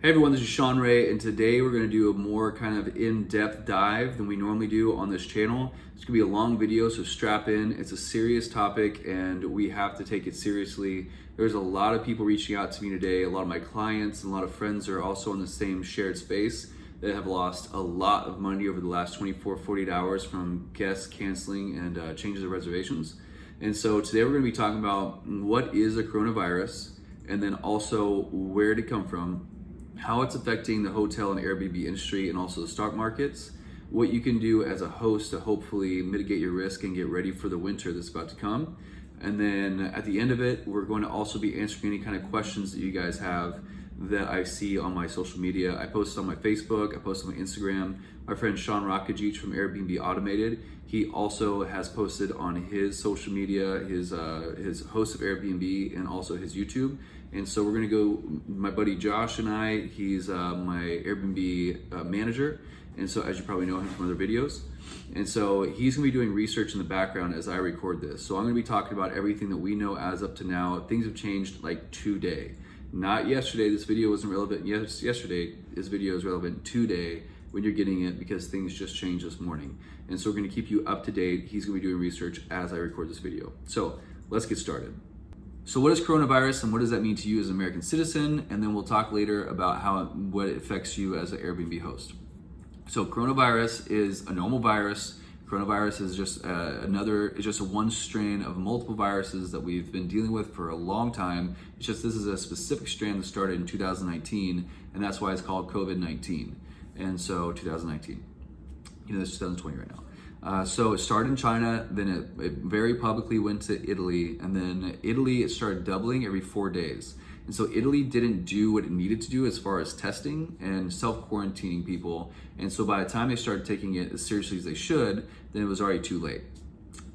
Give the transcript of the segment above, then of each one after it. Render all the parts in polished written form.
Hey everyone, this is Sean Ray, and today we're going to do a more kind of in-depth dive than we normally do on this channel. It's going to be a long video, so strap in. It's a serious topic and we have to take it seriously. There's a lot of people reaching out to me today. A lot of my clients and a lot of friends are also in the same shared space that have lost a lot of money over the last 24, 48 hours from guests canceling and changes of reservations. And so today we're going to be talking about what is a coronavirus, and then also where it come from, how it's affecting the hotel and Airbnb industry and also the stock markets, what you can do as a host to hopefully mitigate your risk and get ready for the winter that's about to come. And then at the end of it, we're going to also be answering any kind of questions that you guys have that I see on my social media. I post on my Facebook, I post on my Instagram. My friend Sean Rakajic from Airbnb Automated, he also has posted on his social media, his host of Airbnb and also his YouTube. And so we're gonna go, my buddy Josh and I, he's my Airbnb manager. And so as you probably know him from other videos. And so he's gonna be doing research in the background as I record this. So I'm gonna be talking about everything that we know as up to now. Things have changed like today. Not yesterday, this video wasn't relevant yesterday. This video is relevant today when you're getting it because things just changed this morning. And so we're gonna keep you up to date. He's gonna be doing research as I record this video. So let's get started. So what is coronavirus and what does that mean to you as an American citizen? And then we'll talk later about what it affects you as an Airbnb host. So coronavirus is a normal virus. Coronavirus is just one strain of multiple viruses that we've been dealing with for a long time. It's just this is a specific strain that started in 2019, and that's why it's called COVID-19. And so 2019, it's 2020 right now. So it started in China, then it very publicly went to Italy, and then Italy, it started doubling every 4 days. And so Italy didn't do what it needed to do as far as testing and self-quarantining people. And so by the time they started taking it as seriously as they should, then it was already too late.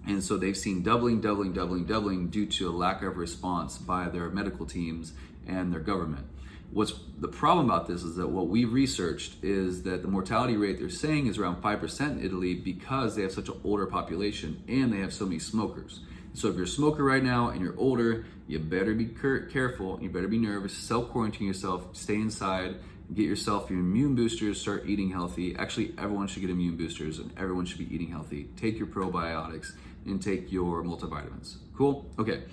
And so they've seen doubling due to a lack of response by their medical teams and their government. What's the problem about this is that what we've researched is that the mortality rate they're saying is around 5% in Italy because they have such an older population and they have so many smokers. So if you're a smoker right now and you're older, you better be careful, you better be nervous, self-quarantine yourself, stay inside, get yourself your immune boosters, start eating healthy. Actually, everyone should get immune boosters and everyone should be eating healthy. Take your probiotics and take your multivitamins. Cool? Okay.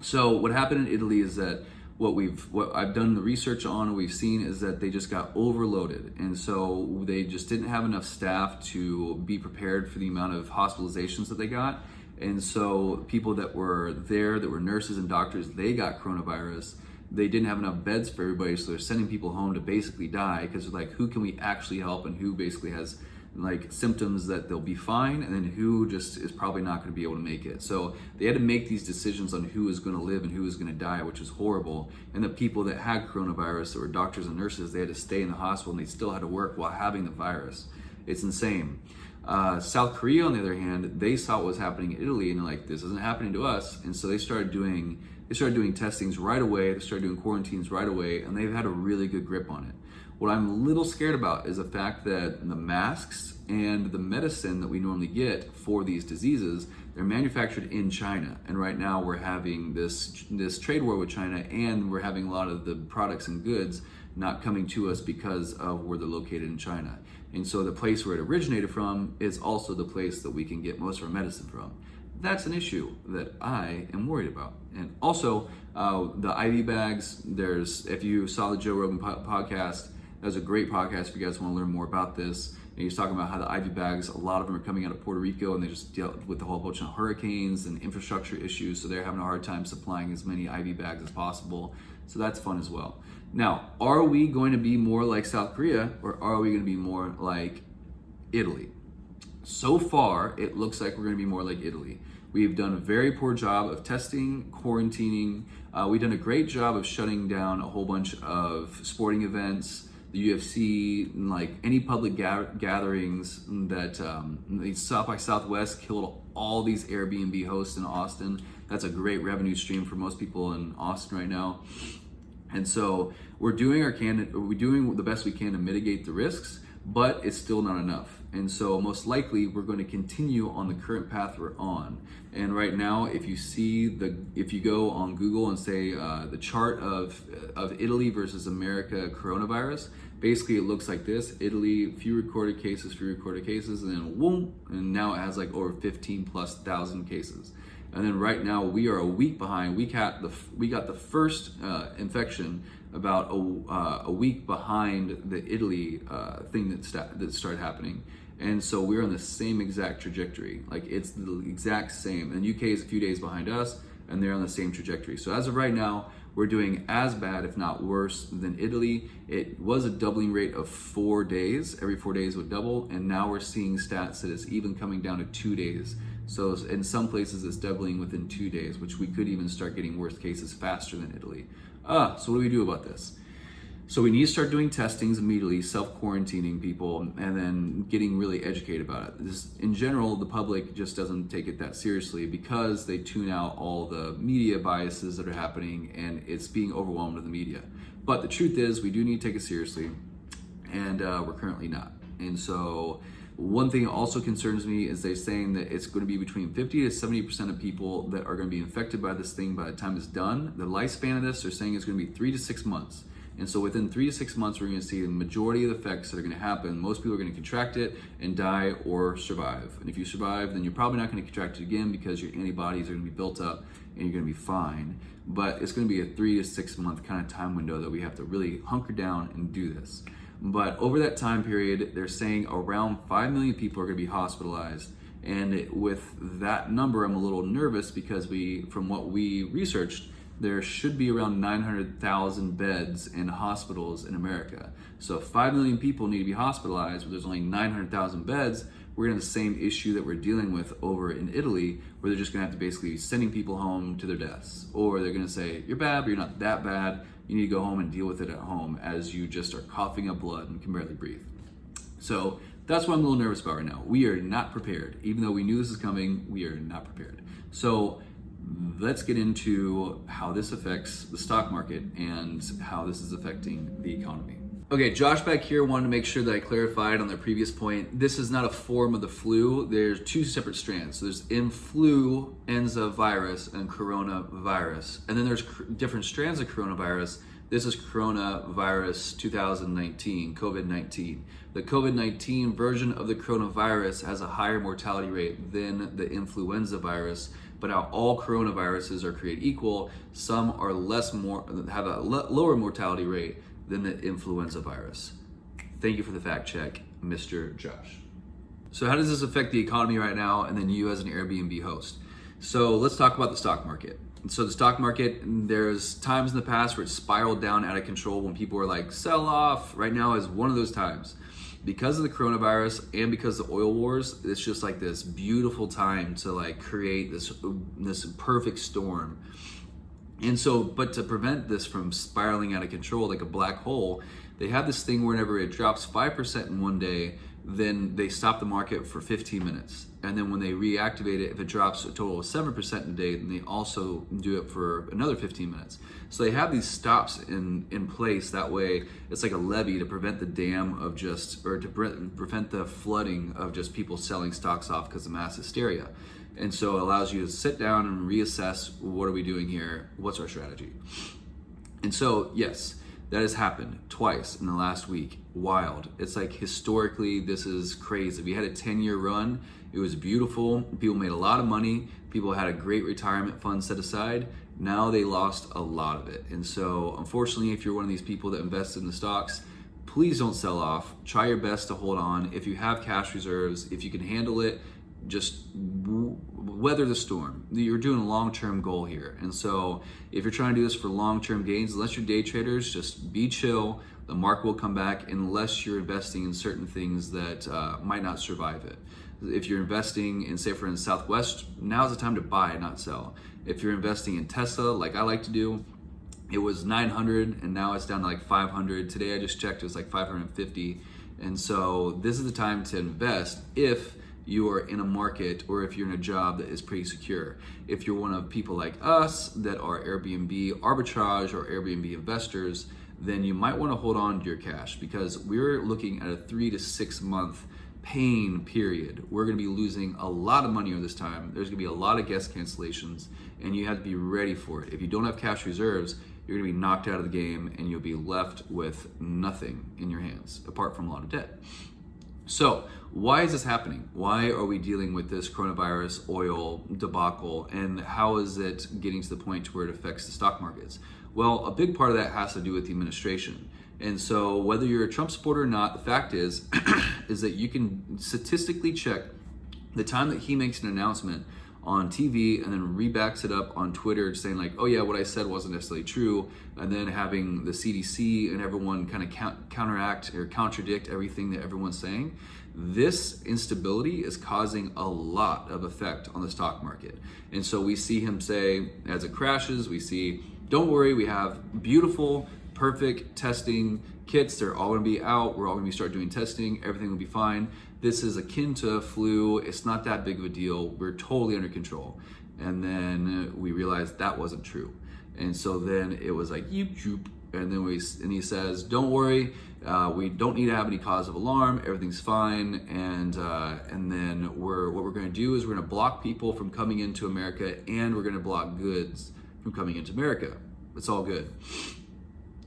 So what happened in Italy is that what I've done the research on and we've seen is that they just got overloaded. And so they just didn't have enough staff to be prepared for the amount of hospitalizations that they got. And so people that were there, that were nurses and doctors, they got coronavirus. They didn't have enough beds for everybody, so they're sending people home to basically die because they're like, who can we actually help and who basically has like symptoms that they'll be fine, and then who just is probably not going to be able to make it. So they had to make these decisions on who is going to live and who is going to die, which is horrible. And the people that had coronavirus, that were doctors and nurses, they had to stay in the hospital and they still had to work while having the virus. It's insane. South Korea, on the other hand, they saw what was happening in Italy and they're like, this isn't happening to us. And so they started doing testings right away. They started doing quarantines right away, and they've had a really good grip on it. What I'm a little scared about is the fact that the masks and the medicine that we normally get for these diseases, they're manufactured in China. And right now we're having this trade war with China, and we're having a lot of the products and goods not coming to us because of where they're located in China. And so the place where it originated from is also the place that we can get most of our medicine from. That's an issue that I am worried about. And also the IV bags, if you saw the Joe Rogan podcast, that was a great podcast if you guys want to learn more about this. And he's talking about how the IV bags, a lot of them are coming out of Puerto Rico and they just dealt with a whole bunch of hurricanes and infrastructure issues. So they're having a hard time supplying as many IV bags as possible. So that's fun as well. Now, are we going to be more like South Korea or are we going to be more like Italy? So far, it looks like we're going to be more like Italy. We've done a very poor job of testing, quarantining. We've done a great job of shutting down a whole bunch of sporting events, the UFC, like any public gatherings that South by Southwest killed all these Airbnb hosts in Austin. That's a great revenue stream for most people in Austin right now. And so we're doing the best we can to mitigate the risks, but it's still not enough. And so most likely we're going to continue on the current path we're on. And right now, if you go on Google and say the chart of Italy versus America coronavirus, basically it looks like this: Italy, few recorded cases, and then whoom, and now it has like over 15,000+ cases. And then right now we are a week behind. We got the first infection about a week behind the Italy thing that started happening. And so we're on the same exact trajectory. Like, it's the exact same. And UK is a few days behind us, and they're on the same trajectory. So as of right now, we're doing as bad, if not worse, than Italy. It was a doubling rate of 4 days. Every 4 days would double, and now we're seeing stats that it's even coming down to 2 days. So in some places it's doubling within 2 days, which we could even start getting worse cases faster than Italy. So what do we do about this? So we need to start doing testings immediately, self-quarantining people, and then getting really educated about it. In general, the public just doesn't take it that seriously because they tune out all the media biases that are happening, and it's being overwhelmed with the media. But the truth is, we do need to take it seriously, and we're currently not. And so one thing that also concerns me is they're saying that it's going to be between 50 to 70% of people that are going to be infected by this thing by the time it's done. The lifespan of this, they're saying, is going to be 3 to 6 months. And so within 3 to 6 months, we're going to see the majority of the effects that are going to happen. Most people are going to contract it and die or survive. And if you survive, then you're probably not going to contract it again because your antibodies are going to be built up and you're going to be fine. But it's going to be a 3 to 6 month kind of time window that we have to really hunker down and do this. But over that time period, they're saying around 5 million people are going to be hospitalized. And with that number, I'm a little nervous because from what we researched, there should be around 900,000 beds in hospitals in America. So if 5 million people need to be hospitalized, but there's only 900,000 beds, we're gonna have the same issue that we're dealing with over in Italy, where they're just gonna have to basically be sending people home to their deaths. Or they're gonna say, you're bad, but you're not that bad. You need to go home and deal with it at home as you just are coughing up blood and can barely breathe. So that's what I'm a little nervous about right now. We are not prepared. Even though we knew this is coming, we are not prepared. So let's get into how this affects the stock market and how this is affecting the economy. Okay, Josh back here wanted to make sure that I clarified on the previous point. This is not a form of the flu. There's 2 separate strands. So there's influenza virus and coronavirus. And then there's different strands of coronavirus. This is coronavirus 2019, COVID-19. The COVID-19 version of the coronavirus has a higher mortality rate than the influenza virus. But how all coronaviruses are created equal, some are have a lower mortality rate than the influenza virus. Thank you for the fact check, Mr. Josh. So how does this affect the economy right now, and then you as an Airbnb host? So let's talk about the stock market. So the stock market, there's times in the past where it spiraled down out of control when people were like, sell off. Right now is one of those times. Because of the coronavirus and because of the oil wars, it's just like this beautiful time to like create this perfect storm. And so, but to prevent this from spiraling out of control like a black hole, they have this thing whenever it drops 5% in one day, then they stop the market for 15 minutes. And then when they reactivate it, if it drops a total of 7% in a day, then they also do it for another 15 minutes. So they have these stops in place. That way it's like a levee to prevent the dam of to prevent the flooding of just people selling stocks off because of mass hysteria. And so it allows you to sit down and reassess, what are we doing here? What's our strategy? And so, yes, that has happened twice in the last week. Wild. It's like historically, this is crazy. We had a 10-year run. It was beautiful. People made a lot of money. People had a great retirement fund set aside. Now they lost a lot of it. And so unfortunately, if you're one of these people that invested in the stocks, please don't sell off. Try your best to hold on. If you have cash reserves, if you can handle it, just weather the storm. You're doing a long-term goal here. And so if you're trying to do this for long-term gains, unless you're day traders, just be chill. The market will come back unless you're investing in certain things that might not survive it. If you're investing in, say for instance, Southwest, now's the time to buy, not sell. If you're investing in Tesla, like I like to do, it was 900 and now it's down to like 500. Today I just checked, it was like 550. And so this is the time to invest if you are in a market or if you're in a job that is pretty secure. If you're one of people like us that are Airbnb arbitrage or Airbnb investors, then you might want to hold on to your cash, because we're looking at a 3 to 6 month pain period. We're going to be losing a lot of money over this time. There's going to be a lot of guest cancellations, and you have to be ready for it. If you don't have cash reserves, you're going to be knocked out of the game, and you'll be left with nothing in your hands apart from a lot of debt. So why is this happening? Why are we dealing with this coronavirus oil debacle, and how is it getting to the point to where it affects the stock markets? Well, a big part of that has to do with the administration. And so whether you're a Trump supporter or not, the fact is that you can statistically check the time that he makes an announcement on TV and then rebacks it up on Twitter saying like, oh yeah, what I said wasn't necessarily true, and then having the CDC and everyone kind of counteract or contradict everything that everyone's saying. This instability is causing a lot of effect on the stock market. And so we see him say, as it crashes, we see, don't worry, we have beautiful, perfect testing kits. They're all going to be out. We're all going to start doing testing. Everything will be fine. This is akin to a flu. It's not that big of a deal. We're totally under control. And then we realized that wasn't true. And so then it was like, yeep, joop. And then he says, don't worry. We don't need to have any cause of alarm. Everything's fine. And then what we're going to do is we're going to block people from coming into America, and we're going to block goods from coming into America. It's all good.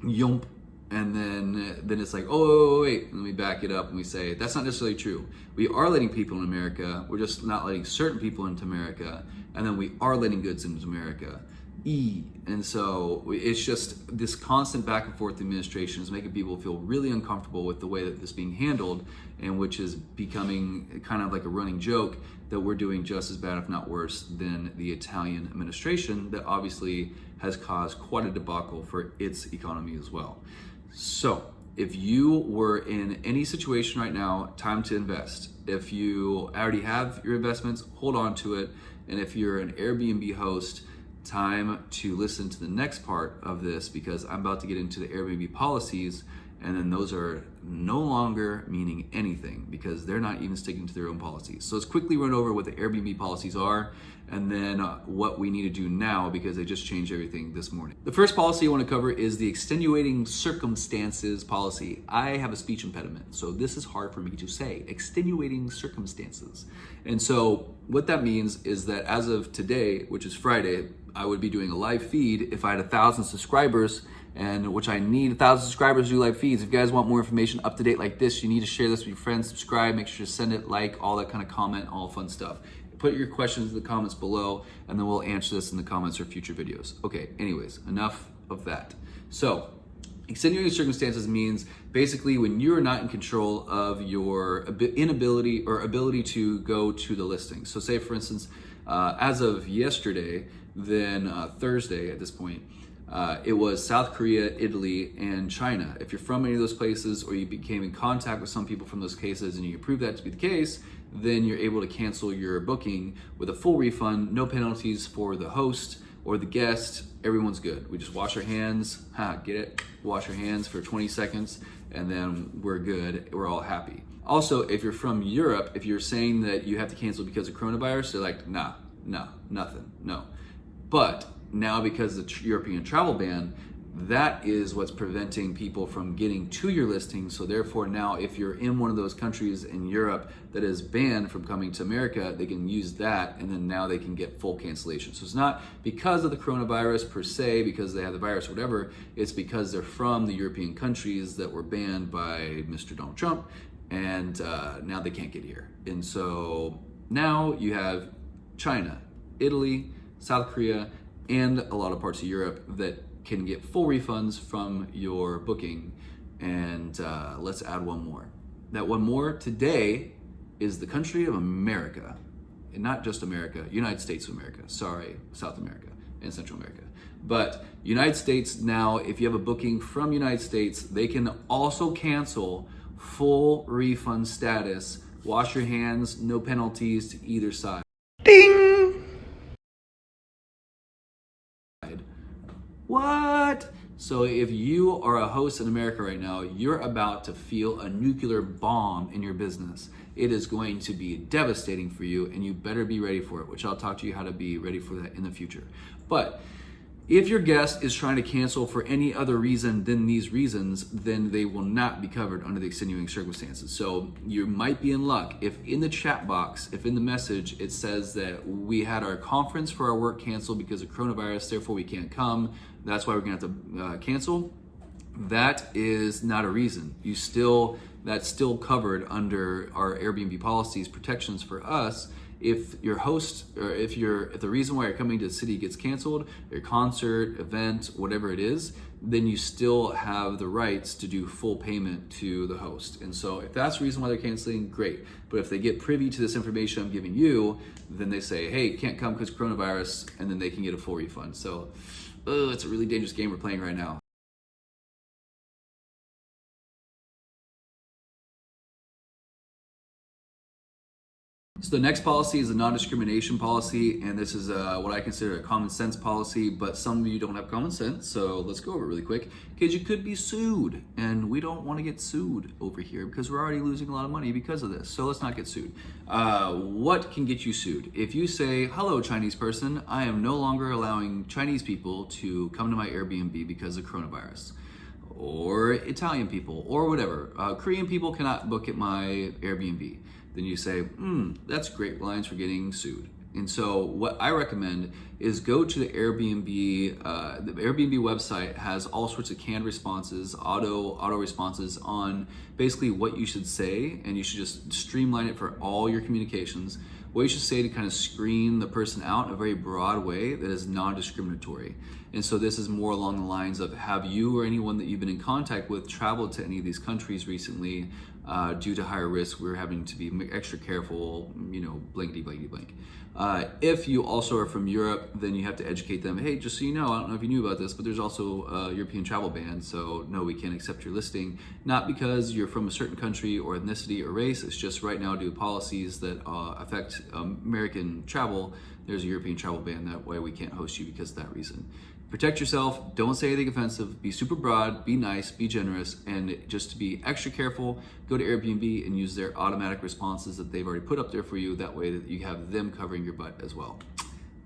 Yump. And then it's like, oh, wait, let me back it up, and we say, that's not necessarily true. We are letting people in America, we're just not letting certain people into America, and then we are letting goods into America. And so it's just this constant back and forth administration is making people feel really uncomfortable with the way that this is being handled, and which is becoming kind of like a running joke that we're doing just as bad, if not worse, than the Italian administration that obviously has caused quite a debacle for its economy as well. So if you were in any situation right now, time to invest. If you already have your investments, hold on to it. And if you're an Airbnb host, time to listen to the next part of this, because I'm about to get into the Airbnb policies, and then those are no longer meaning anything because they're not even sticking to their own policies. So let's quickly run over what the Airbnb policies are, and then what we need to do now, because they just changed everything this morning. The first policy I want to cover is the extenuating circumstances policy. I have a speech impediment, so this is hard for me to say. Extenuating circumstances. And so what that means is that as of today, which is Friday, I would be doing a live feed if I had 1,000 subscribers, and which I need 1,000 subscribers to do live feeds. If you guys want more information up to date like this, you need to share this with your friends, subscribe, make sure to send it, like, all that kind of comment, all fun stuff. Put your questions in the comments below, and then we'll answer this in the comments or future videos. Okay, anyways, enough of that. So, extenuating circumstances means basically when you're not in control of your inability or ability to go to the listing. So say for instance, as of yesterday, then Thursday at this point, it was South Korea, Italy, and China. If you're from any of those places, or you became in contact with some people from those cases and you prove that to be the case, then you're able to cancel your booking with a full refund, no penalties for the host or the guest. Everyone's good. We just wash our hands, get it? Wash our hands for 20 seconds, and then we're good. We're all happy. Also, if you're from Europe, if you're saying that you have to cancel because of coronavirus, they're like, nah, nothing, no. But now, because of the European travel ban, that is what's preventing people from getting to your listing. So therefore now, if you're in one of those countries in Europe that is banned from coming to America, they can use that, and then now they can get full cancellation. So it's not because of the coronavirus per se, because they have the virus or whatever, it's because they're from the European countries that were banned by Mr. Donald Trump, and now they can't get here. And so now you have China, Italy, South Korea, and a lot of parts of Europe that can get full refunds from your booking. And let's add one more. That one more today is the country of America. And not just America, United States of America. Sorry, South America and Central America. But United States now, if you have a booking from United States, they can also cancel full refund status. Wash your hands, no penalties to either side. Ding! What? So if you are a host in America right now, you're about to feel a nuclear bomb in your business. It is going to be devastating for you, and you better be ready for it, which I'll talk to you how to be ready for that in the future. But If your guest is trying to cancel for any other reason than these reasons, then they will not be covered under the extenuating circumstances. So you might be in luck if in the chat box, if in the message, it says that we had our conference for our work canceled because of coronavirus, therefore we can't come. That's why we're gonna have to cancel. That is not a reason. That's still covered under our Airbnb policies, protections for us. If your host, or if the reason why you're coming to the city gets canceled, your concert, event, whatever it is, then you still have the rights to do full payment to the host. And so if that's the reason why they're canceling, great. But if they get privy to this information I'm giving you, then they say, hey, can't come because coronavirus, and then they can get a full refund. So it's a really dangerous game we're playing right now. So the next policy is a non-discrimination policy, and this is what I consider a common sense policy, but some of you don't have common sense, so let's go over it really quick, because you could be sued, and we don't want to get sued over here because we're already losing a lot of money because of this, so let's not get sued. What can get you sued? If you say, hello Chinese person, I am no longer allowing Chinese people to come to my Airbnb because of coronavirus, or Italian people, or whatever, Korean people cannot book at my Airbnb. Then you say, that's great lines for getting sued. And so what I recommend is go to the Airbnb. The Airbnb website has all sorts of canned responses, auto responses on basically what you should say, and you should just streamline it for all your communications. What you should say to kind of screen the person out in a very broad way that is non-discriminatory. And so this is more along the lines of, have you or anyone that you've been in contact with traveled to any of these countries recently due to higher risk? We're having to be extra careful, blankety blank. If you also are from Europe, then you have to educate them. Hey, just so you know, I don't know if you knew about this, but there's also a European travel ban. So no, we can't accept your listing. Not because you're from a certain country or ethnicity or race. It's just right now due to policies that affect American travel. There's a European travel ban. That way we can't host you because of that reason. Protect yourself, don't say anything offensive, be super broad, be nice, be generous, and just to be extra careful, go to Airbnb and use their automatic responses that they've already put up there for you. That way that you have them covering your butt as well.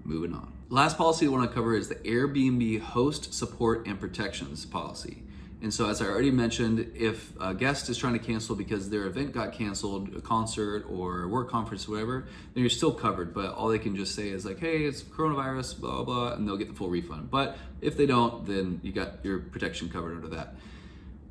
Moving on. Last policy I want to cover is the Airbnb host support and protections policy. And so as I already mentioned, if a guest is trying to cancel because their event got canceled, a concert or a work conference, whatever, then you're still covered. But all they can just say is like, hey, it's coronavirus, blah, blah, and they'll get the full refund. But if they don't, then you got your protection covered under that.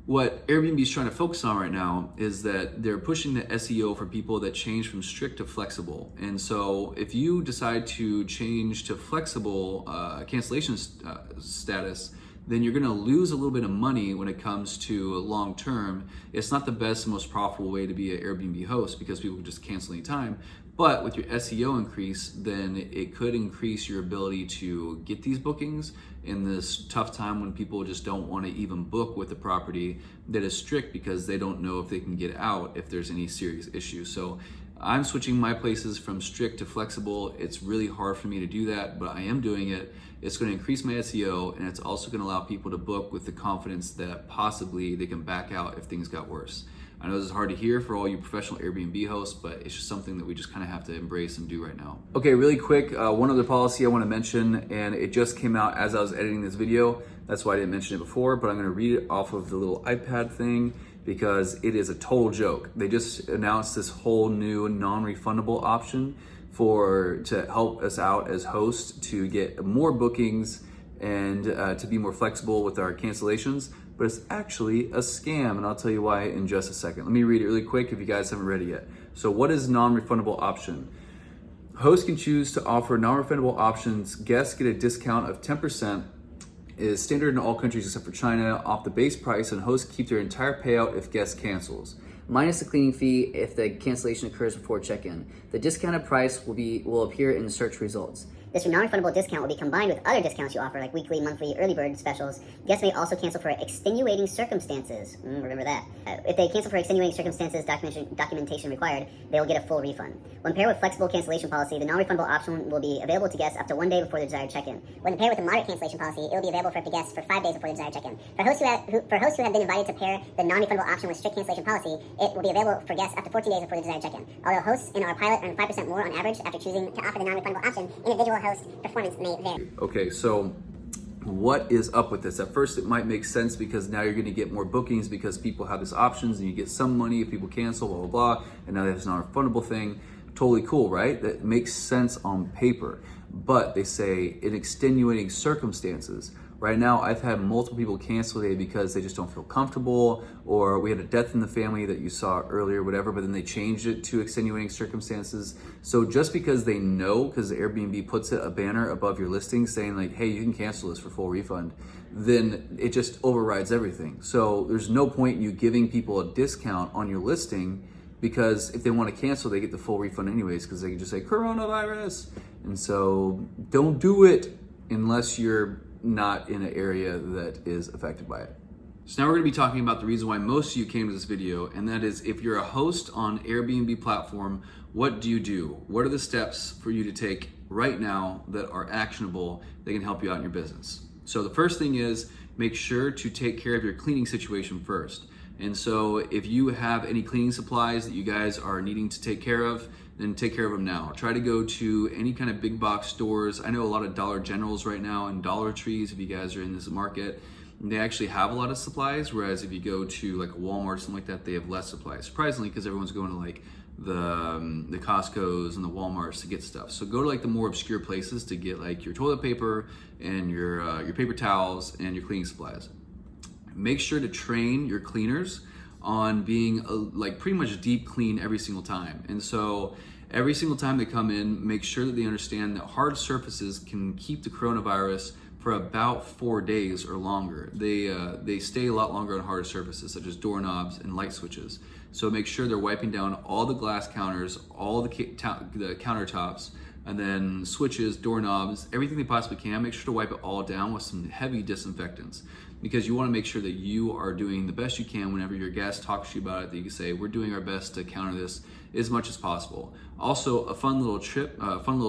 What Airbnb is trying to focus on right now is that they're pushing the SEO for people that change from strict to flexible. And so if you decide to change to flexible cancellation status, then you're gonna lose a little bit of money when it comes to long term. It's not the best, most profitable way to be an Airbnb host because people can just cancel anytime. But with your SEO increase, then it could increase your ability to get these bookings in this tough time when people just don't want to even book with the property that is strict because they don't know if they can get out if there's any serious issues. So I'm switching my places from strict to flexible. It's really hard for me to do that, but I am doing it. It's going to increase my SEO, and it's also going to allow people to book with the confidence that possibly they can back out if things got worse. I know this is hard to hear for all you professional Airbnb hosts, but it's just something that we just kind of have to embrace and do right now. Okay, really quick, one other policy I want to mention, and it just came out as I was editing this video. That's why I didn't mention it before, but I'm going to read it off of the little iPad thing because it is a total joke. They just announced this whole new non-refundable option to help us out as hosts to get more bookings and to be more flexible with our cancellations, but it's actually a scam, and I'll tell you why in just a second. Let me read it really quick if you guys haven't read it yet. So what is non-refundable option? Hosts can choose to offer non-refundable options. Guests get a discount of 10%. It is standard in all countries except for China, off the base price, and hosts keep their entire payout if guest cancels. Minus the cleaning fee if the cancellation occurs before check-in. The discounted price will appear in the search results. This non-refundable discount will be combined with other discounts you offer, like weekly, monthly, early bird specials. Guests may also cancel for extenuating circumstances. Remember that. If they cancel for extenuating circumstances, documentation required, they will get a full refund. When paired with flexible cancellation policy, the non-refundable option will be available to guests up to 1 day before the desired check-in. When paired with a moderate cancellation policy, it will be available for guests for 5 days before the desired check-in. For hosts who have been invited to pair the non-refundable option with strict cancellation policy, it will be available for guests up to 14 days before the desired check-in. Although hosts in our pilot earn 5% more on average after choosing to offer the non-refundable option, individual host performance may vary. Okay, so what is up with this? At first it might make sense because now you're gonna get more bookings because people have this options and you get some money if people cancel, blah, blah, blah, and now there's not a refundable thing. Totally cool, right? That makes sense on paper. But they say in extenuating circumstances. Right now, I've had multiple people cancel today because they just don't feel comfortable, or we had a death in the family that you saw earlier, whatever, but then they changed it to extenuating circumstances. So just because they know, because Airbnb puts a banner above your listing saying like, hey, you can cancel this for full refund, then it just overrides everything. So there's no point in you giving people a discount on your listing, because if they want to cancel, they get the full refund anyways, because they can just say coronavirus. And so don't do it unless you're not in an area that is affected by it. So now we're going to be talking about the reason why most of you came to this video, and that is if you're a host on Airbnb platform, what do you do? What are the steps for you to take right now that are actionable that can help you out in your business? So the first thing is make sure to take care of your cleaning situation first. And so if you have any cleaning supplies that you guys are needing to take care of, then take care of them now. Try to go to any kind of big box stores. I know a lot of Dollar Generals right now and Dollar Trees, if you guys are in this market, they actually have a lot of supplies, whereas if you go to like a Walmart or something like that, they have less supplies. Surprisingly, because everyone's going to like the Costco's and the Walmarts to get stuff. So go to like the more obscure places to get like your toilet paper and your paper towels and your cleaning supplies. Make sure to train your cleaners on being like pretty much deep clean every single time. And so every single time they come in, make sure that they understand that hard surfaces can keep the coronavirus for about 4 days or longer. They stay a lot longer on hard surfaces such as doorknobs and light switches. So make sure they're wiping down all the glass counters, all the countertops, and then switches, doorknobs, everything they possibly can. Make sure to wipe it all down with some heavy disinfectants, because you want to make sure that you are doing the best you can whenever your guest talks to you about it, that you can say, we're doing our best to counter this as much as possible. Also, a fun little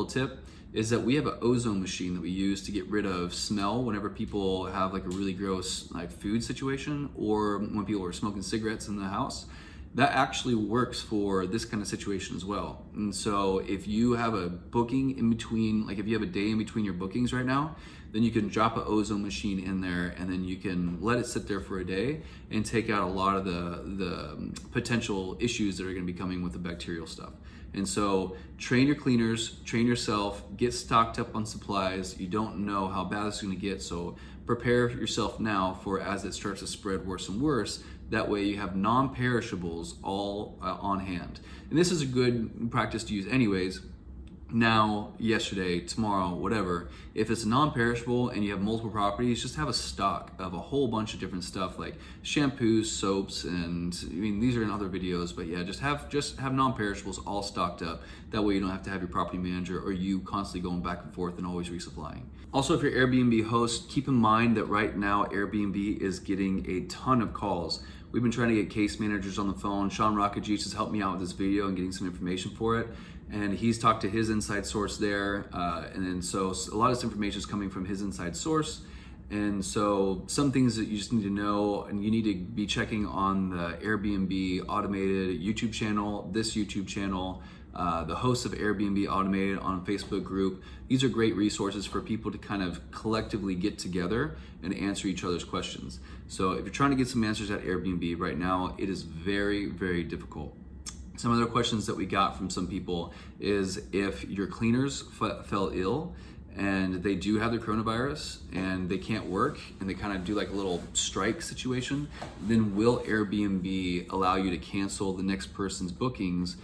tip is that we have an ozone machine that we use to get rid of smell whenever people have like a really gross like food situation, or when people are smoking cigarettes in the house. That actually works for this kind of situation as well. And so if you have a booking in between, like if you have a day in between your bookings right now, then you can drop an ozone machine in there, and then you can let it sit there for a day and take out a lot of the potential issues that are gonna be coming with the bacterial stuff. And so train your cleaners, train yourself, get stocked up on supplies. You don't know how bad it's gonna get, so prepare yourself now for as it starts to spread worse and worse. That way you have non-perishables all on hand. And this is a good practice to use anyways. Now, yesterday, tomorrow, whatever. If it's non-perishable and you have multiple properties, just have a stock of a whole bunch of different stuff like shampoos, soaps, and I mean, these are in other videos, but yeah, just have non-perishables all stocked up. That way you don't have to have your property manager or you constantly going back and forth and always resupplying. Also, if you're Airbnb host, keep in mind that right now Airbnb is getting a ton of calls. We've been trying to get case managers on the phone. Sean Rockagich has helped me out with this video and getting some information for it. And he's talked to his inside source there. And then so a lot of this information is coming from his inside source. And so some things that you just need to know, and you need to be checking on the Airbnb automated YouTube channel, this YouTube channel, the hosts of Airbnb Automated on a Facebook group. These are great resources for people to kind of collectively get together and answer each other's questions. So if you're trying to get some answers at Airbnb right now, it is very, very difficult. Some other questions that we got from some people is if your cleaners fell ill and they do have the coronavirus and they can't work and they kind of do like a little strike situation, then will Airbnb allow you to cancel the next person's bookings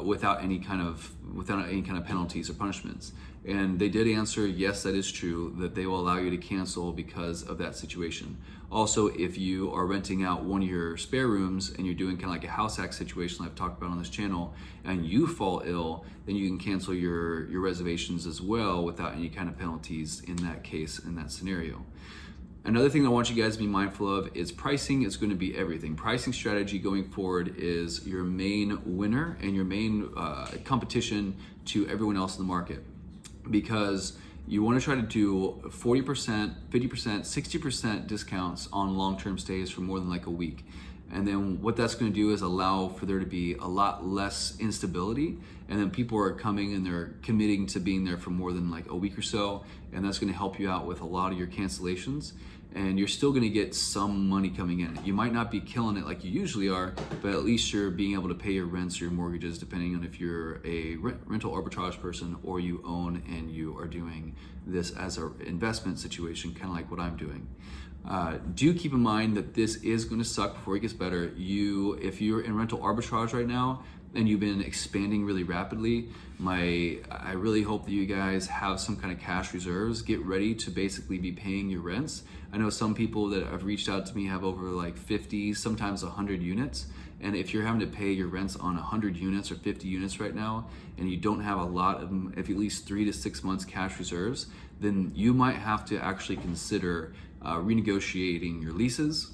without any kind of penalties or punishments? And they did answer, yes, that is true, that they will allow you to cancel because of that situation. Also, if you are renting out one of your spare rooms and you're doing kind of like a house hack situation I've talked about on this channel, and you fall ill, then you can cancel your reservations as well without any kind of penalties in that case, in that scenario. Another thing I want you guys to be mindful of is pricing is going to be everything. Pricing strategy going forward is your main winner and your main competition to everyone else in the market, because you want to try to do 40%, 50%, 60% discounts on long-term stays for more than like a week. And then what that's going to do is allow for there to be a lot less instability. And then people are coming and they're committing to being there for more than like a week or so. And that's going to help you out with a lot of your cancellations. And you're still going to get some money coming in. You might not be killing it like you usually are, but at least you're being able to pay your rents or your mortgages, depending on if you're a rental arbitrage person or you own and you are doing this as an investment situation, kind of like what I'm doing. Do keep in mind that this is going to suck before it gets better. If you're in rental arbitrage right now and you've been expanding really rapidly, I really hope that you guys have some kind of cash reserves. Get ready to basically be paying your rents. I know some people that have reached out to me have over like 50, sometimes 100 units. And if you're having to pay your rents on 100 units or 50 units right now, and you don't have a lot of, if at least 3 to 6 months cash reserves, then you might have to actually consider renegotiating your leases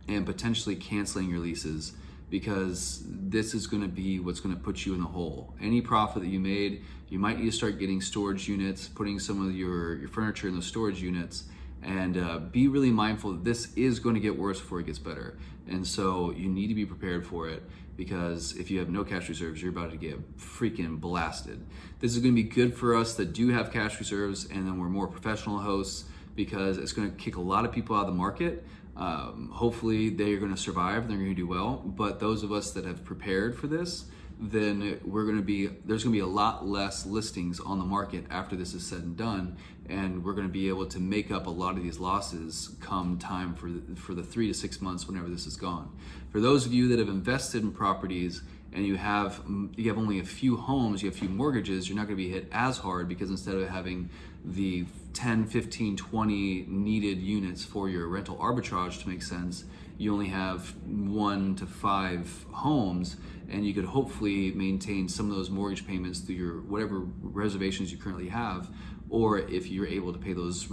and potentially canceling your leases, because this is going to be what's going to put you in the hole. Any profit that you made, you might need to start getting storage units, putting some of your furniture in the storage units, and be really mindful that this is going to get worse before it gets better. And so you need to be prepared for it, because if you have no cash reserves, you're about to get freaking blasted. This is going to be good for us that do have cash reserves, and then we're more professional hosts, because it's going to kick a lot of people out of the market. Hopefully they are going to survive, they're going to do well. But those of us that have prepared for this, then there's going to be a lot less listings on the market after this is said and done, and we're going to be able to make up a lot of these losses come time for the 3 to 6 months whenever this is gone. For those of you that have invested in properties and you have only a few homes, you have a few mortgages, you're not going to be hit as hard, because instead of having the 10, 15, 20 needed units for your rental arbitrage to make sense, you only have 1 to 5 homes, and you could hopefully maintain some of those mortgage payments through your whatever reservations you currently have, or if you're able to pay those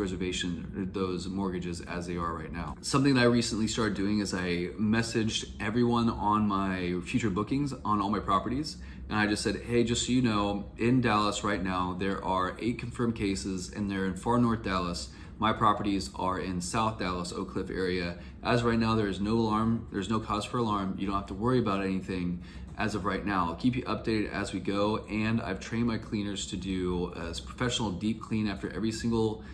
mortgages as they are right now. Something that I recently started doing is I messaged everyone on my future bookings on all my properties, and I just said, hey, just so you know, in Dallas right now, there are 8 confirmed cases, and they're in far north Dallas. My properties are in South Dallas, Oak Cliff area. As of right now, there is no alarm. There's no cause for alarm. You don't have to worry about anything as of right now. I'll keep you updated as we go, and I've trained my cleaners to do a professional deep clean after every single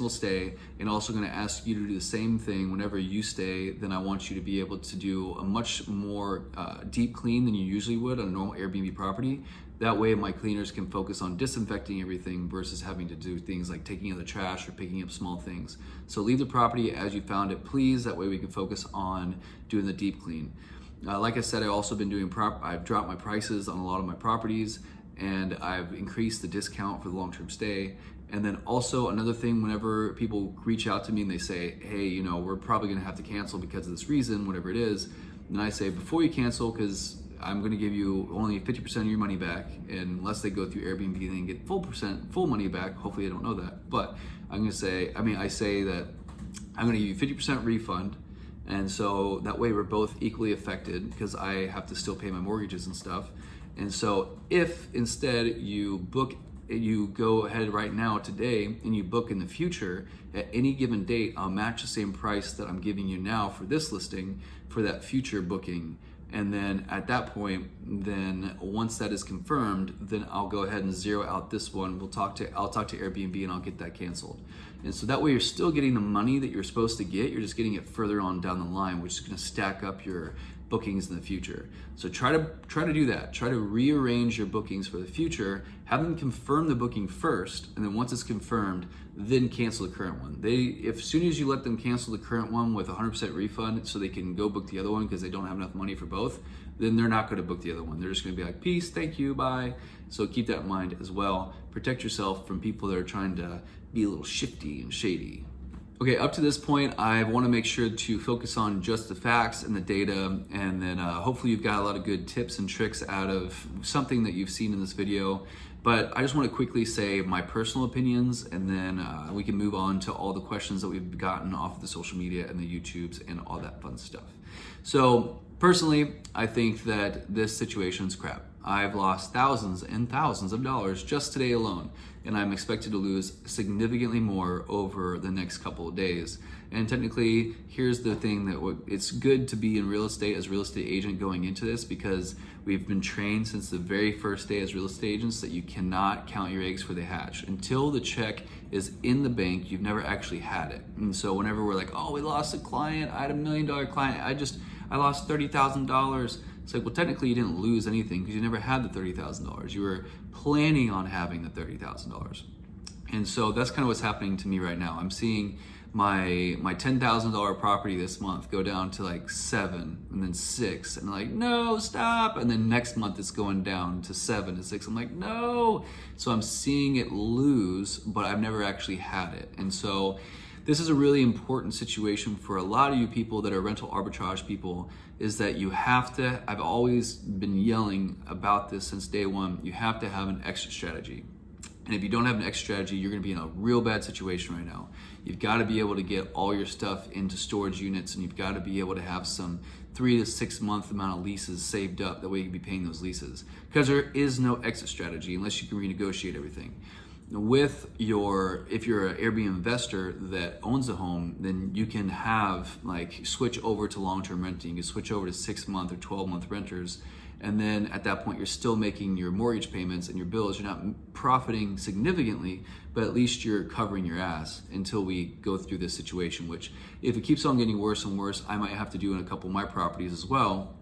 stay, and also going to ask you to do the same thing whenever you stay. Then I want you to be able to do a much more deep clean than you usually would on a normal Airbnb property. That way my cleaners can focus on disinfecting everything versus having to do things like taking out the trash or picking up small things. So leave the property as you found it, please. That way we can focus on doing the deep clean. Like I said, I've also been doing I've dropped my prices on a lot of my properties, and I've increased the discount for the long-term stay. And then also another thing, whenever people reach out to me and they say, hey, we're probably gonna have to cancel because of this reason, whatever it is, and I say, before you cancel, because I'm gonna give you only 50% of your money back, unless they go through Airbnb, then get full money back. Hopefully they don't know that. But I say that I'm gonna give you 50% refund. And so that way we're both equally affected, because I have to still pay my mortgages and stuff. And so if instead you go ahead right now today and you book in the future, at any given date, I'll match the same price that I'm giving you now for this listing for that future booking. And then at that point, then once that is confirmed, then I'll go ahead and zero out this one. I'll talk to Airbnb and I'll get that canceled. And so that way you're still getting the money that you're supposed to get, you're just getting it further on down the line, which is gonna stack up your bookings in the future. So try to do that. Try to rearrange your bookings for the future, have them confirm the booking first, and then once it's confirmed, then cancel the current one. As soon as you let them cancel the current one with 100% refund so they can go book the other one because they don't have enough money for both, then they're not gonna book the other one. They're just gonna be like, peace, thank you, bye. So keep that in mind as well. Protect yourself from people that are trying to be a little shifty and shady. Okay, up to this point, I want to make sure to focus on just the facts and the data, and then hopefully you've got a lot of good tips and tricks out of something that you've seen in this video. But I just want to quickly say my personal opinions, and then we can move on to all the questions that we've gotten off of the social media and the YouTubes and all that fun stuff. So personally, I think that this situation's crap. I've lost thousands and thousands of dollars just today alone, and I'm expected to lose significantly more over the next couple of days. And technically, here's the thing that it's good to be in real estate as a real estate agent going into this, because we've been trained since the very first day as real estate agents that you cannot count your eggs before they hatch. Until the check is in the bank, you've never actually had it. And so whenever we're like, oh, we lost a client, I had $1 million client, I lost $30,000. It's like, well, technically you didn't lose anything because you never had the $30,000. You were planning on having the $30,000. And so that's kind of what's happening to me right now. I'm seeing my $10,000 property this month go down to like 7 and then 6, and I'm like, no, stop. And then next month it's going down to 7 and 6. I'm like, no. So I'm seeing it lose, but I've never actually had it. And so this is a really important situation for a lot of you people that are rental arbitrage people, is that you have to, I've always been yelling about this since day one, you have to have an exit strategy. And if you don't have an exit strategy, you're gonna be in a real bad situation right now. You've gotta be able to get all your stuff into storage units, and you've gotta be able to have some 3 to 6 month amount of leases saved up. That way you can be paying those leases. Because there is no exit strategy unless you can renegotiate everything. If you're an Airbnb investor that owns a home, then you can have switch over to long-term renting. You can switch over to 6-month or 12-month renters. And then at that point, you're still making your mortgage payments and your bills. You're not profiting significantly, but at least you're covering your ass until we go through this situation, which if it keeps on getting worse and worse, I might have to do in a couple of my properties as well,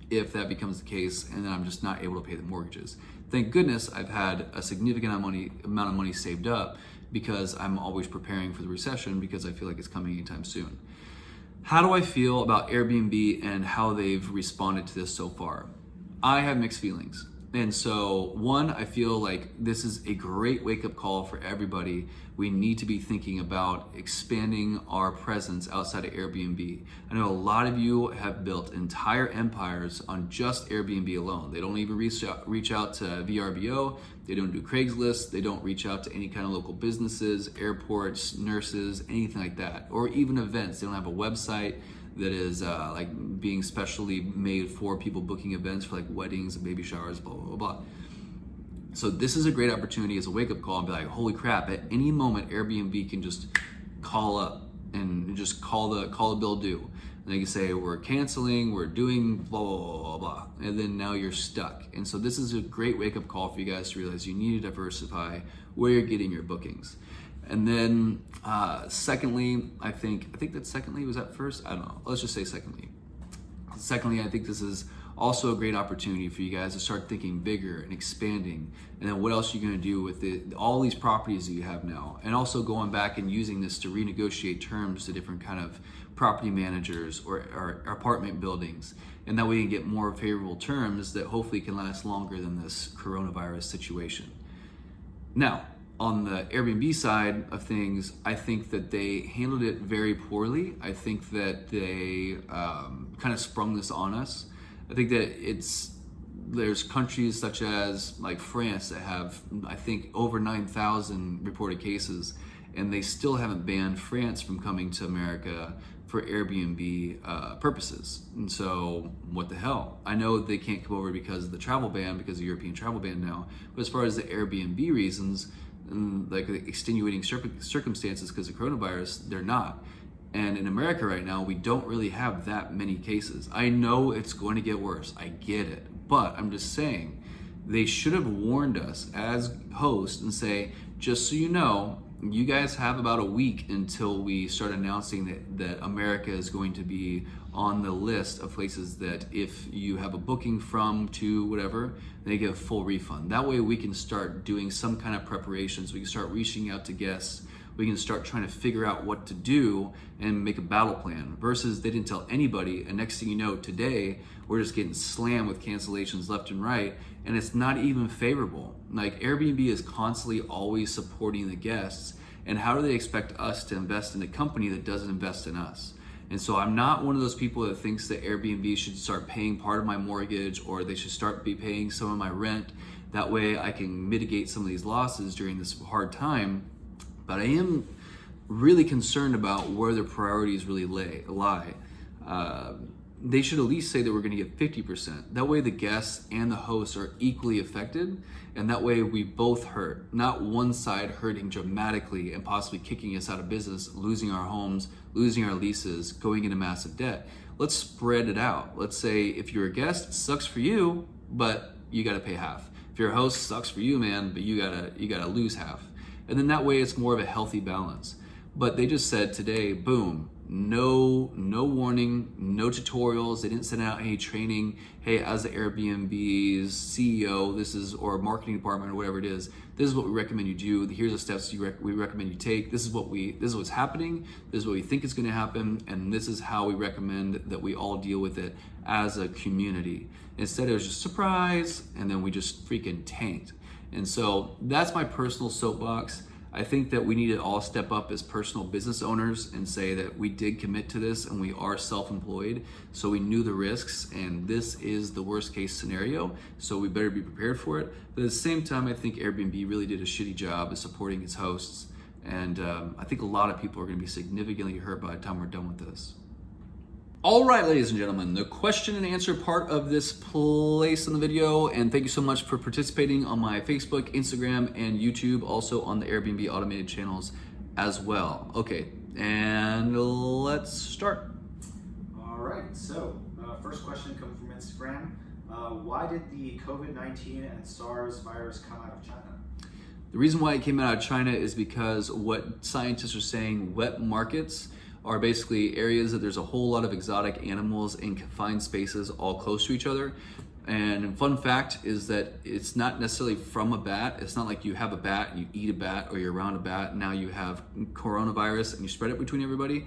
if that becomes the case, and then I'm just not able to pay the mortgages. Thank goodness I've had a significant amount of money saved up, because I'm always preparing for the recession, because I feel like it's coming anytime soon. How do I feel about Airbnb and how they've responded to this so far? I have mixed feelings. And so, one, I feel like this is a great wake-up call for everybody. We need to be thinking about expanding our presence outside of Airbnb. I know a lot of you have built entire empires on just Airbnb alone. They don't even reach out to VRBO. They don't do Craigslist. They don't reach out to any kind of local businesses, airports, nurses, anything like that, or even events. They don't have a website that is being specially made for people booking events for weddings and baby showers, blah, blah, blah. So this is a great opportunity as a wake-up call and be like, holy crap, at any moment Airbnb can just call up and just call the bill due. And they can say, we're canceling, we're doing blah, blah, blah, blah, blah. And then now you're stuck. And so this is a great wake-up call for you guys to realize you need to diversify where you're getting your bookings. And then secondly, I think that secondly, was that first? I don't know. Let's just say secondly. Secondly, I think this is also a great opportunity for you guys to start thinking bigger and expanding. And then what else are you going to do with all these properties that you have now? And also going back and using this to renegotiate terms to different kind of property managers or apartment buildings. And that way you can get more favorable terms that hopefully can last longer than this coronavirus situation. Now, on the Airbnb side of things, I think that they handled it very poorly. I think that they kind of sprung this on us. I think that there's countries such as France that have, I think, over 9,000 reported cases, and they still haven't banned France from coming to America for Airbnb purposes. And so what the hell? I know they can't come over because of the travel ban, because of the European travel ban now, but as far as the Airbnb reasons, the extenuating circumstances because of coronavirus, they're not. And in America right now, we don't really have that many cases. I know it's going to get worse. I get it. But I'm just saying, they should have warned us as hosts and say, just so you know, you guys have about a week until we start announcing that America is going to be on the list of places that if you have a booking from to whatever, they get a full refund. That way we can start doing some kind of preparations. We can start reaching out to guests. We can start trying to figure out what to do and make a battle plan, versus they didn't tell anybody. And next thing you know, today, we're just getting slammed with cancellations left and right. And it's not even favorable. Airbnb is constantly always supporting the guests. And how do they expect us to invest in a company that doesn't invest in us? And so I'm not one of those people that thinks that Airbnb should start paying part of my mortgage, or they should start paying some of my rent. That way I can mitigate some of these losses during this hard time. But I am really concerned about where their priorities really lie. they should at least say that we're going to get 50%. That way the guests and the hosts are equally affected, and that way we both hurt, not one side hurting dramatically and possibly kicking us out of business, losing our homes, losing our leases, going into massive debt. Let's spread it out. Let's say if you're a guest, it sucks for you, but you got to pay half. If you're a host, sucks for you, man, but you gotta lose half. And then that way it's more of a healthy balance. But they just said today, boom, no warning, no tutorials. They didn't send out any training. Hey, as the Airbnb's CEO, or marketing department or whatever it is, this is what we recommend you do. Here's the steps we recommend you take. This is what's happening. This is what we think is going to happen, and this is how we recommend that we all deal with it as a community. Instead, it was just surprise, and then we just freaking tanked. And so that's my personal soapbox. I think that we need to all step up as personal business owners and say that we did commit to this and we are self-employed, so we knew the risks and this is the worst case scenario, so we better be prepared for it. But at the same time, I think Airbnb really did a shitty job of supporting its hosts, and I think a lot of people are going to be significantly hurt by the time we're done with this. All right, ladies and gentlemen, the question and answer part of this place in the video, and thank you so much for participating on my Facebook, Instagram, and YouTube, also on the Airbnb automated channels as well. Okay, and let's start. All right, so first question comes from Instagram. Why did the COVID-19 and SARS virus come out of China? The reason why it came out of China is because what scientists are saying, wet markets are basically areas that there's a whole lot of exotic animals in confined spaces all close to each other. And fun fact is that it's not necessarily from a bat. It's not like you have a bat and you eat a bat, or you're around a bat and now you have coronavirus and you spread it between everybody.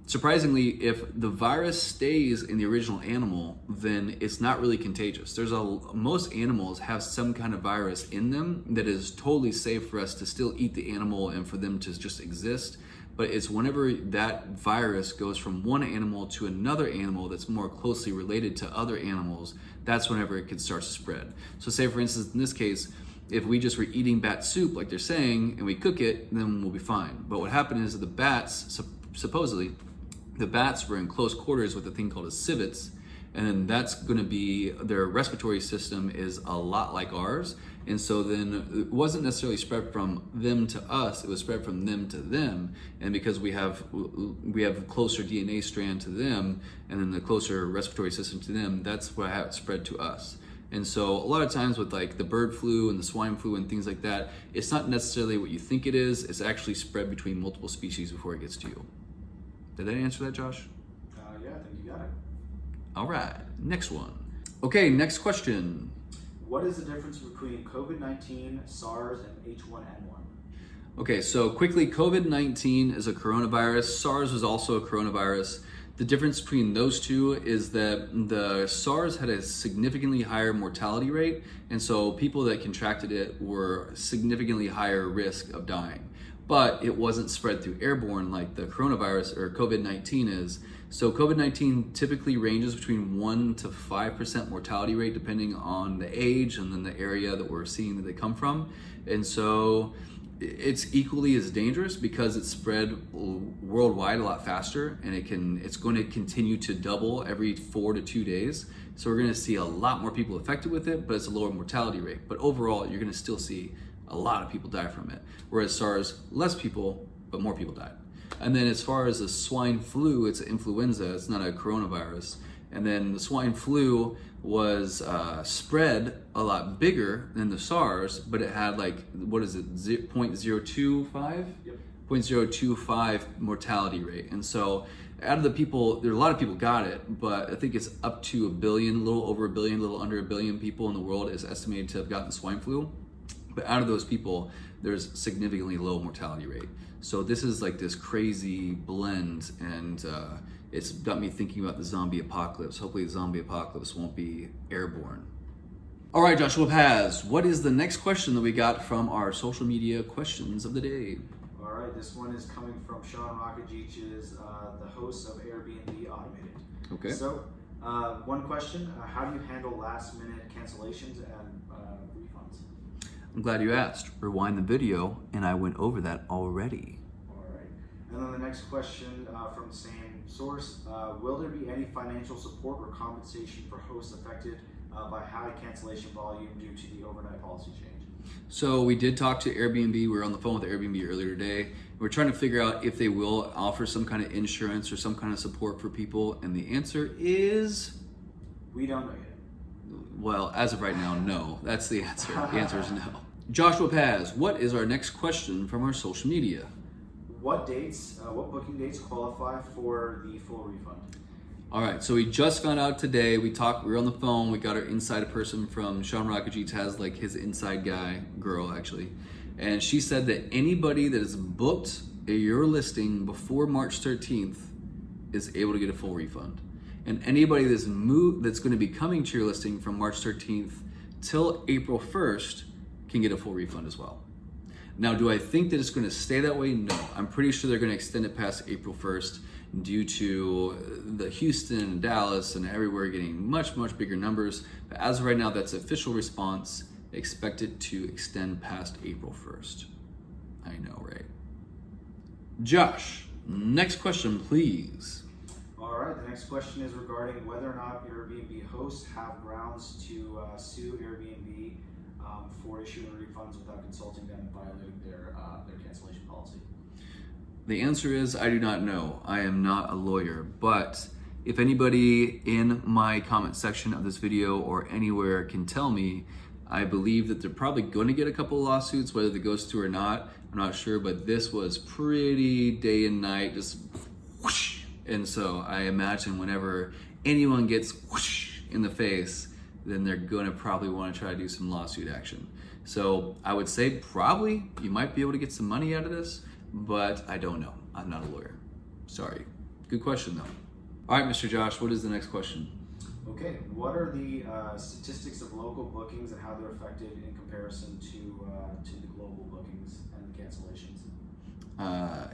Surprisingly, if the virus stays in the original animal, then it's not really contagious. Most animals have some kind of virus in them that is totally safe for us to still eat the animal and for them to just exist. But it's whenever that virus goes from one animal to another animal that's more closely related to other animals, that's whenever it can start to spread. So say, for instance, in this case, if we just were eating bat soup like they're saying and we cook it, then we'll be fine. But what happened is that the bats, supposedly, the bats were in close quarters with a thing called a civets, and then that's going to be, their respiratory system is a lot like ours. And so then it wasn't necessarily spread from them to us, it was spread from them to them. And because we have a closer DNA strand to them, and then the closer respiratory system to them, that's what how it spread to us. And so a lot of times with like the bird flu and the swine flu and things like that, it's not necessarily what you think it is, it's actually spread between multiple species before it gets to you. Did that answer that, Josh? Yeah, I think you got it. All right, next one. Okay, next question. What is the difference between COVID-19, SARS, and H1N1? Okay, so quickly, COVID-19 is a coronavirus. SARS was also a coronavirus. The difference between those two is that the SARS had a significantly higher mortality rate, and so people that contracted it were significantly higher risk of dying. But it wasn't spread through airborne like the coronavirus or COVID-19 is. So COVID-19 typically ranges between 1 to 5% mortality rate depending on the age and then the area that we're seeing that they come from. And so it's equally as dangerous because it's spread worldwide a lot faster, and it's going to continue to double every 4 to 2 days. So we're going to see a lot more people affected with it, but it's a lower mortality rate. But overall, you're going to still see a lot of people die from it. Whereas SARS, less people, but more people died. And then as far as the swine flu, it's influenza, it's not a coronavirus. And then the swine flu was spread a lot bigger than the SARS, but it had like, what is it, 0.025? Yep. 0.025 mortality rate. And so out of the people, there are a lot of people got it, but I think it's up to a billion, a little over a billion, a little under a billion people in the world is estimated to have gotten swine flu. But out of those people, there's significantly low mortality rate. So this is like this crazy blend, and it's got me thinking about the zombie apocalypse. Hopefully the zombie apocalypse won't be airborne. All right, Joshua Paz, what is the next question that we got from our social media questions of the day? All right, this one is coming from Sean Rakajich's, the host of Airbnb Automated. Okay. So, one question, how do you handle last minute cancellations and refunds? I'm glad you asked. Rewind the video, and I went over that already. All right. And then the next question from the same source. Will there be any financial support or compensation for hosts affected by high cancellation volume due to the overnight policy change? So we did talk to Airbnb. We were on the phone with Airbnb earlier today. We're trying to figure out if they will offer some kind of insurance or some kind of support for people. And the answer is, we don't know yet. well, as of right now, no. That's the answer. The answer is no. Joshua Paz, what is our next question from our social media? What booking dates qualify for the full refund? All right, so we just found out today. We were on the phone. We got our inside person from Sean Rakajic has like his inside guy, girl actually. And she said that anybody that has booked your listing before March 13th is able to get a full refund. And anybody that's going to be coming to your listing from March 13th till April 1st can get a full refund as well. Now, do I think that it's going to stay that way? No. I'm pretty sure they're going to extend it past April 1st due to the Houston and Dallas and everywhere getting much, much bigger numbers. But as of right now, that's the official response. Expect it to extend past April 1st. I know, right? Josh, next question, please. All right, the next question is regarding whether or not Airbnb hosts have grounds to sue Airbnb for issuing refunds without consulting them and violating their cancellation policy. The answer is I do not know. I am not a lawyer, but if anybody in my comment section of this video or anywhere can tell me, I believe that they're probably going to get a couple of lawsuits, whether it goes through or not. I'm not sure, but this was pretty day and night, just whoosh. And so I imagine whenever anyone gets whoosh in the face, then they're going to probably want to try to do some lawsuit action. So I would say probably you might be able to get some money out of this, but I don't know. I'm not a lawyer. Sorry. Good question though. All right, Mr. Josh, what is the next question? Okay, what are the statistics of local bookings and how they're affected in comparison to the global bookings and the cancellations?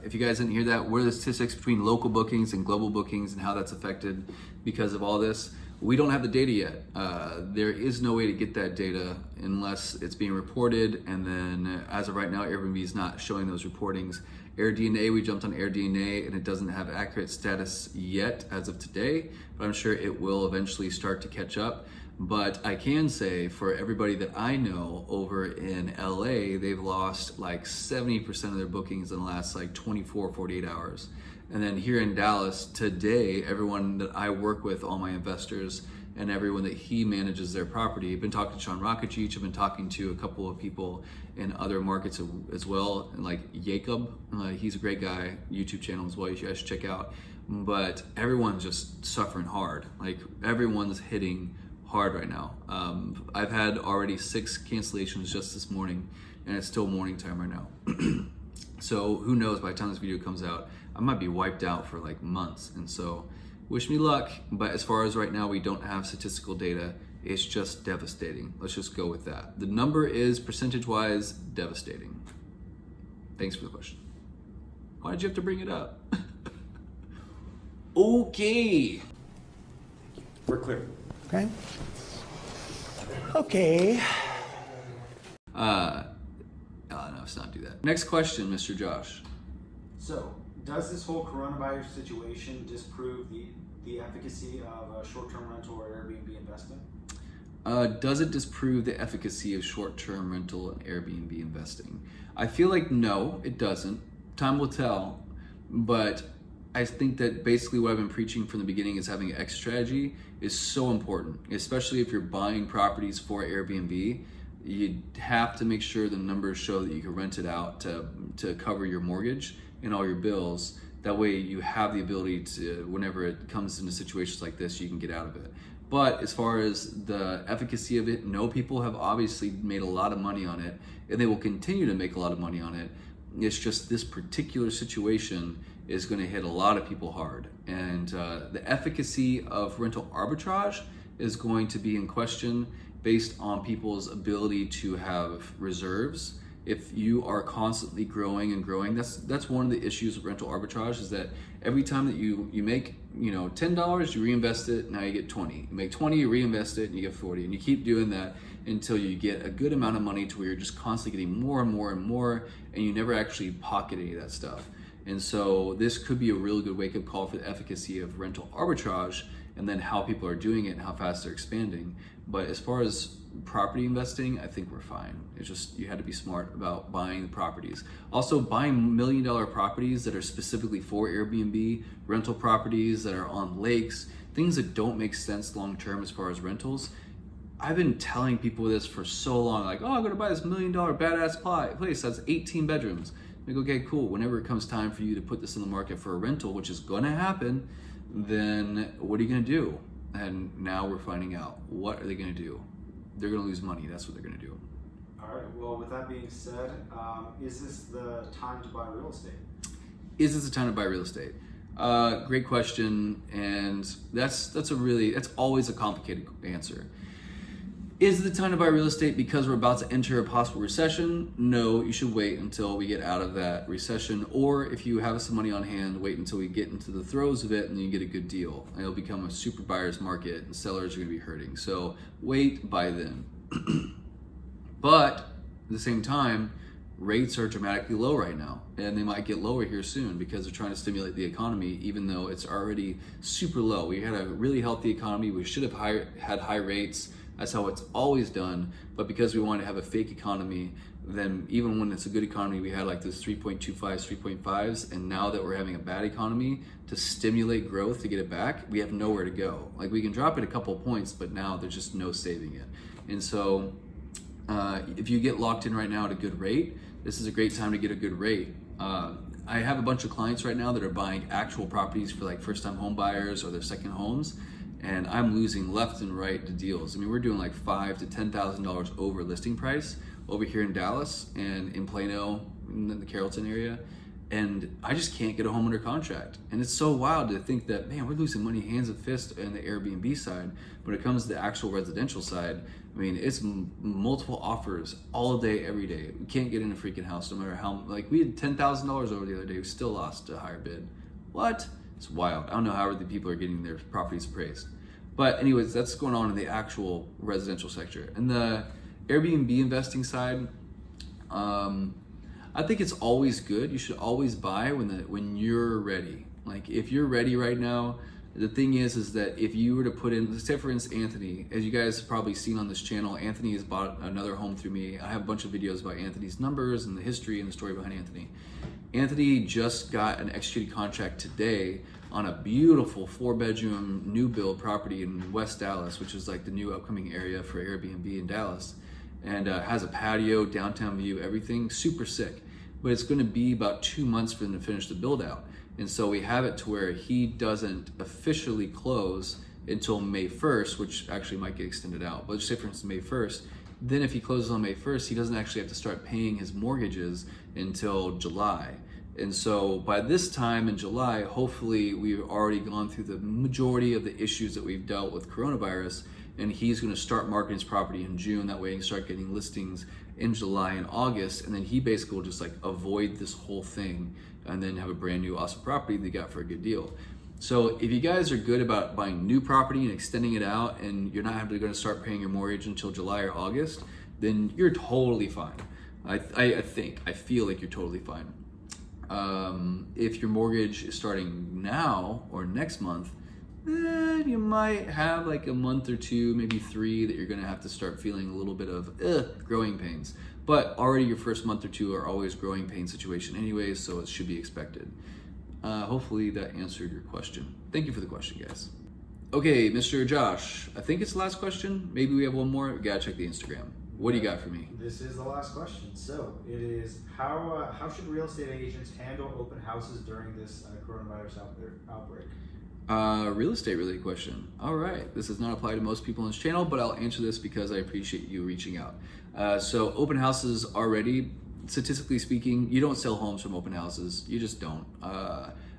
If you guys didn't hear that, what are the statistics between local bookings and global bookings and how that's affected because of all this? We don't have the data yet. There is no way to get that data unless it's being reported, and then as of right now, Airbnb is not showing those reportings. AirDNA, we jumped on AirDNA, and it doesn't have accurate status yet as of today, but I'm sure it will eventually start to catch up. But I can say for everybody that I know over in LA, they've lost like 70% of their bookings in the last like 24, 48 hours. And then here in Dallas today, everyone that I work with, all my investors and everyone that he manages their property, I've been talking to Sean Rakajic, I've been talking to a couple of people in other markets as well, and like Jacob, he's a great guy, YouTube channel as well, you guys should check out. But everyone's just suffering hard. Like everyone's hitting hard right now. I've had already 6 cancellations just this morning, and it's still morning time right now. So who knows, by the time this video comes out, I might be wiped out for like months. And so wish me luck, but as far as right now, we don't have statistical data. It's just devastating. Let's just go with that. The number is percentage-wise devastating. Thanks for the question. Why did you have to bring it up? Okay. We're clear. Okay. Okay. No, let's not do that. Next question, Mr. Josh. So, does this whole coronavirus situation disprove the efficacy of short-term rental or Airbnb investing? Does it disprove the efficacy of short-term rental and Airbnb investing? I feel like no, it doesn't. Time will tell, but I think that basically what I've been preaching from the beginning is having an exit strategy is so important, especially if you're buying properties for Airbnb. You have to make sure the numbers show that you can rent it out to cover your mortgage and all your bills. That way you have the ability to, whenever it comes into situations like this, you can get out of it. But as far as the efficacy of it, no, people have obviously made a lot of money on it, and they will continue to make a lot of money on it. It's just this particular situation is going to hit a lot of people hard. And the efficacy of rental arbitrage is going to be in question based on people's ability to have reserves. If you are constantly growing and growing, that's one of the issues with rental arbitrage, is that every time that you make $10, you reinvest it, now you get 20. You make 20, you reinvest it, and you get 40. And you keep doing that until you get a good amount of money to where you're just constantly getting more and more and more, and you never actually pocket any of that stuff. And so this could be a really good wake-up call for the efficacy of rental arbitrage and then how people are doing it and how fast they're expanding. But as far as property investing, I think we're fine. It's just you had to be smart about buying the properties. Also, buying $1 million properties that are specifically for Airbnb, rental properties that are on lakes, things that don't make sense long term as far as rentals. I've been telling people this for so long, like, oh, I'm gonna buy this $1 million badass place that's 18 bedrooms. Like, okay, cool. Whenever it comes time for you to put this in the market for a rental, which is gonna happen, then what are you gonna do? And now we're finding out. What are they gonna do? They're gonna lose money. That's what they're gonna do. All right. Well, with that being said, is this the time to buy real estate? Is this the time to buy real estate? Great question, and that's always a complicated answer. Is it the time to buy real estate because we're about to enter a possible recession? No, you should wait until we get out of that recession. Or if you have some money on hand, wait until we get into the throes of it and then you get a good deal. And it'll become a super buyer's market and sellers are gonna be hurting. So wait, buy then. But at the same time, rates are dramatically low right now, and they might get lower here soon because they're trying to stimulate the economy, even though it's already super low. We had a really healthy economy. We should have had high rates. That's how it's always done. But because we want to have a fake economy, then even when it's a good economy, we had like this 3.25s, 3.5s. And now that we're having a bad economy, to stimulate growth, to get it back, we have nowhere to go. Like we can drop it a couple of points, but now there's just no saving it. And so if you get locked in right now at a good rate, this is a great time to get a good rate. I have a bunch of clients right now that are buying actual properties for like first-time home buyers or their second homes. And I'm losing left and right to deals. I mean, we're doing like $5,000 to $10,000 over listing price over here in Dallas and in Plano, in the Carrollton area. And I just can't get a home under contract. And it's so wild to think that, man, we're losing money hands and fist in the Airbnb side. When it comes to the actual residential side, I mean, it's multiple offers all day, every day. We can't get in a freaking house no matter how, like we had $10,000 over the other day. We still lost a higher bid. What? It's wild. I don't know how the people are getting their properties appraised. But anyways, that's going on in the actual residential sector. And the Airbnb investing side, I think it's always good. You should always buy when you're ready. Like if you're ready right now, the thing is that if you were to put in, let's say for instance, Anthony, as you guys have probably seen on this channel, Anthony has bought another home through me. I have a bunch of videos about Anthony's numbers and the history and the story behind Anthony. Anthony just got an executed contract today on a beautiful 4-bedroom new build property in West Dallas, which is like the new upcoming area for Airbnb in Dallas, and has a patio, downtown view, everything super sick. But it's going to be about 2 months for them to finish the build out. And so we have it to where he doesn't officially close until May 1st, which actually might get extended out. But let's say for instance May 1st, then if he closes on May 1st, he doesn't actually have to start paying his mortgages until July. And so by this time in July, hopefully we've already gone through the majority of the issues that we've dealt with coronavirus, and he's gonna start marketing his property in June. That way he can start getting listings in July and August, and then he basically will just like avoid this whole thing and then have a brand new awesome property they got for a good deal. So if you guys are good about buying new property and extending it out and you're not going to start paying your mortgage until July or August, then you're totally fine. I feel like you're totally fine. If your mortgage is starting now or next month, you might have like a month or two, maybe 3, that you're gonna have to start feeling a little bit of growing pains. But already your first month or 2 are always growing pain situation anyways, so it should be expected. Hopefully that answered your question. Thank you for the question, guys. Okay, Mr. Josh, I think it's the last question. Maybe we have one more. We gotta check the Instagram. What do you got for me? This is the last question. So it is, how should real estate agents handle open houses during this coronavirus outbreak? Real estate related question. All right, this does not apply to most people on this channel, but I'll answer this because I appreciate you reaching out. So open houses already, statistically speaking, you don't sell homes from open houses. You just don't.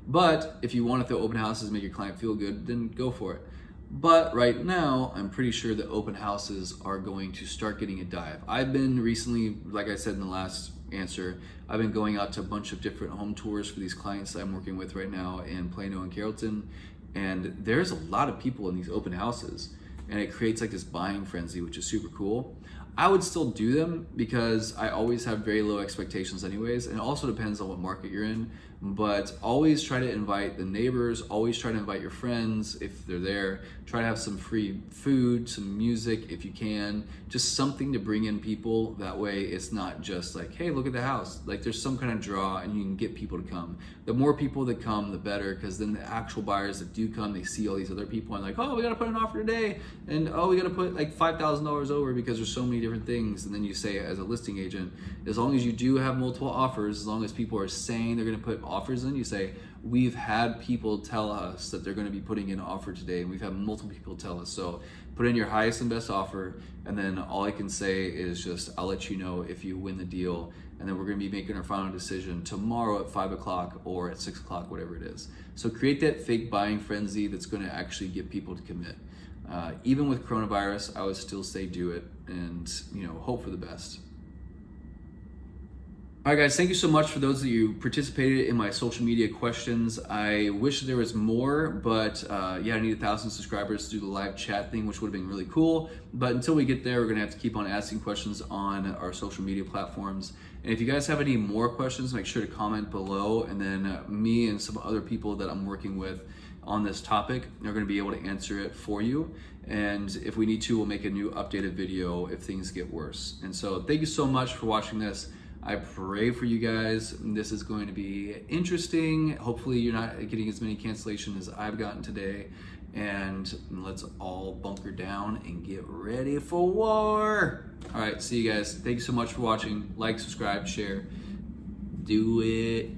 But if you want to throw open houses and make your client feel good, then go for it. But right now, I'm pretty sure that open houses are going to start getting a dive. I've been recently, like I said in the last answer, I've been going out to a bunch of different home tours for these clients that I'm working with right now in Plano and Carrollton. And there's a lot of people in these open houses, and it creates like this buying frenzy, which is super cool. I would still do them because I always have very low expectations anyways, and it also depends on what market you're in. but always try to invite the neighbors, always try to invite your friends if they're there. Try to have some free food, some music if you can, just something to bring in people. That way it's not just like, hey, look at the house. Like there's some kind of draw and you can get people to come. The more people that come, the better, because then the actual buyers that do come, they see all these other people and like, oh, we gotta put an offer today, and oh, we gotta put like $5,000 over because there's so many different things. And then you say, as a listing agent, as long as you do have multiple offers, as long as people are saying they're gonna put offers in, you say, we've had people tell us that they're going to be putting in an offer today, and we've had multiple people tell us. So put in your highest and best offer, and then all I can say is just, I'll let you know if you win the deal, and then we're going to be making our final decision tomorrow at 5 o'clock or at 6 o'clock, whatever it is. So create that fake buying frenzy that's going to actually get people to commit. Even with coronavirus, I would still say do it, and hope for the best. All right, guys, thank you so much for those of you who participated in my social media questions. I wish there was more, but I need 1,000 subscribers to do the live chat thing, which would have been really cool. But until we get there, we're gonna have to keep on asking questions on our social media platforms. And if you guys have any more questions, make sure to comment below, and then me and some other people that I'm working with on this topic are gonna be able to answer it for you. And if we need to, we'll make a new updated video if things get worse. And so thank you so much for watching this. I pray for you guys. This is going to be interesting. Hopefully you're not getting as many cancellations as I've gotten today. And let's all bunker down and get ready for war. All right, see you guys. Thank you so much for watching. Like, subscribe, share. Do it.